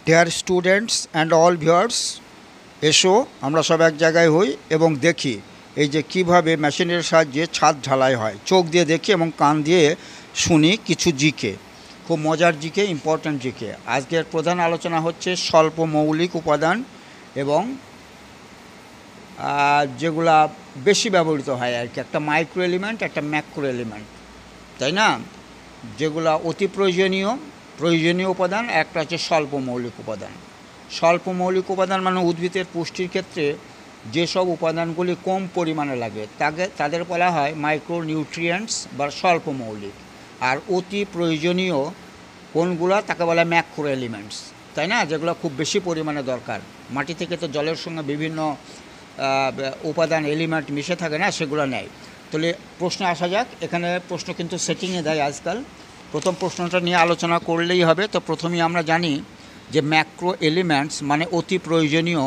Dear students and all viewers, এসো আমরা সব এক জায়গায় হই এবং দেখি এই যে কিভাবে মেশিনের সাহায্যে ছাদ ঢালাই হয়। চোখ দিয়ে দেখি এবং কান দিয়ে শুনি কিছু জিকে, খুব মজার জিকে, ইম্পর্ট্যান্ট জিকে। আজকের প্রধান আলোচনা হচ্ছে স্বল্প মৌলিক উপাদান এবং যেগুলা বেশি ব্যবহৃত হয় আর কি। একটা মাইক্রো এলিমেন্ট, একটা ম্যাক্রো এলিমেন্ট, তাই না? যেগুলা অতি প্রয়োজনীয় উপাদান, একটা হচ্ছে স্বল্প মৌলিক উপাদান। স্বল্প মৌলিক উপাদান মানে উদ্ভিদের পুষ্টির ক্ষেত্রে যেসব উপাদানগুলি কম পরিমাণে লাগে তাদের বলা হয় মাইক্রো নিউট্রিয়েন্টস বা স্বল্প মৌলিক। আর অতি প্রয়োজনীয় কোনগুলো তাকে বলা হয় ম্যাক্রো এলিমেন্টস, তাই না? যেগুলো খুব বেশি পরিমাণে দরকার। মাটি থেকে তো জলের সঙ্গে বিভিন্ন উপাদান এলিমেন্ট মিশে থাকে না, সেগুলো নেয়। তাহলে প্রশ্নে আসা যাক। এখানে প্রশ্ন কিন্তু সেটিংয়ে দেয় আজকাল। প্রথম প্রশ্নটা নিয়ে আলোচনা করলেই হবে। তো প্রথমেই আমরা জানি যে ম্যাক্রো এলিমেন্টস মানে অতি প্রয়োজনীয়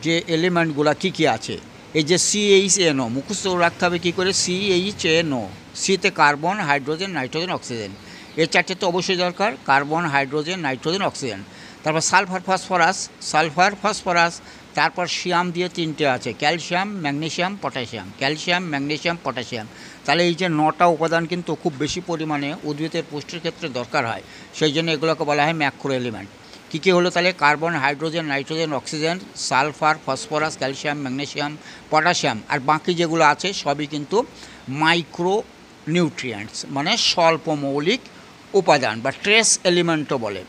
যে এলিমেন্টগুলো কী আছে। এই যে CHNO মুখস্থ রাখতে হবে কী করে। CHNO, সিতে কার্বন, হাইড্রোজেন, নাইট্রোজেন, অক্সিজেন। এই চারটে তো অবশ্যই দরকার, কার্বন, হাইড্রোজেন, নাইট্রোজেন, অক্সিজেন। তারপর সালফার ফসফরাস, তারপর শিয়াম দিয়ে তিনটে আছে, ক্যালসিয়াম, ম্যাগনেসিয়াম, পটাশিয়াম। তাহলে এই যে 9টা উপাদান কিন্তু খুব বেশি পরিমাণে উদ্ভিদের পুষ্টির ক্ষেত্রে দরকার হয়। সেই জন্য এগুলোকে বলা হয় ম্যাক্রো এলিমেন্ট। কী হলো তাহলে? Carbon, hydrogen, nitrogen, oxygen, sulphur, phosphorus, calcium, magnesium, potassium. আর বাকি যেগুলো আছে সবই কিন্তু মাইক্রো নিউট্রিয়েন্টস মানে স্বল্প মৌলিক উপাদান বা ট্রেস এলিমেন্টও বলে।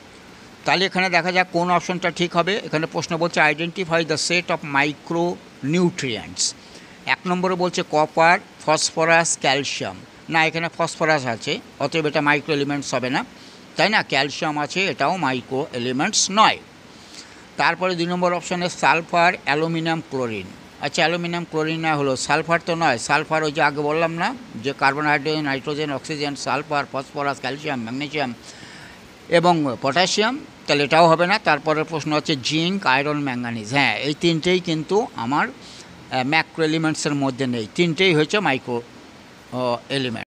তাহলে এখানে দেখা যাক কোন অপশনটা ঠিক হবে। এখানে প্রশ্ন বলছে identify the set of micro nutrients. 1 নম্বরে বলছে কপার, ফসফরাস, ক্যালসিয়াম। না, এখানে ফসফরাস আছে, অতএব এটা মাইক্রো এলিমেন্টস হবে না, তাই না? ক্যালসিয়াম আছে, এটাও মাইক্রো এলিমেন্টস নয়। তারপরে 2 নম্বর অপশানে সালফার, অ্যালুমিনিয়াম, ক্লোরিন। আচ্ছা, অ্যালুমিনিয়াম ক্লোরিন না হলো, সালফার তো নয়। সালফার ওই যে আগে বললাম না, যে carbon, hydrogen, nitrogen, oxygen, sulphur, phosphorus, calcium, magnesium এবং পটাশিয়াম, তাহলে এটাও হবে না। তারপরের প্রশ্ন হচ্ছে জিঙ্ক, আয়রন, ম্যাঙ্গানিজ। হ্যাঁ, এই তিনটেই কিন্তু আমার ম্যাক্রো এলিমেন্টসের মধ্যে নেই, তিনটেই হচ্ছে মাইক্রো এলিমেন্ট।